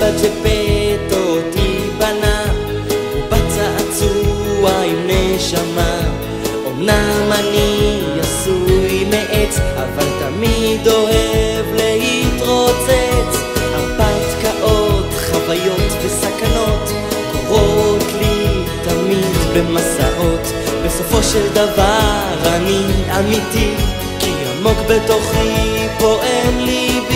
בג'פטו תיבנה ובצעצוע עם נשמה. אמנם אני עשוי מעץ אבל תמיד אוהב להתרוצץ. הרפתקאות, חוויות וסכנות קורות לי תמיד במסעות. בסופו של דבר אני אמיתי כי עמוק בתוכי פועם ליבי.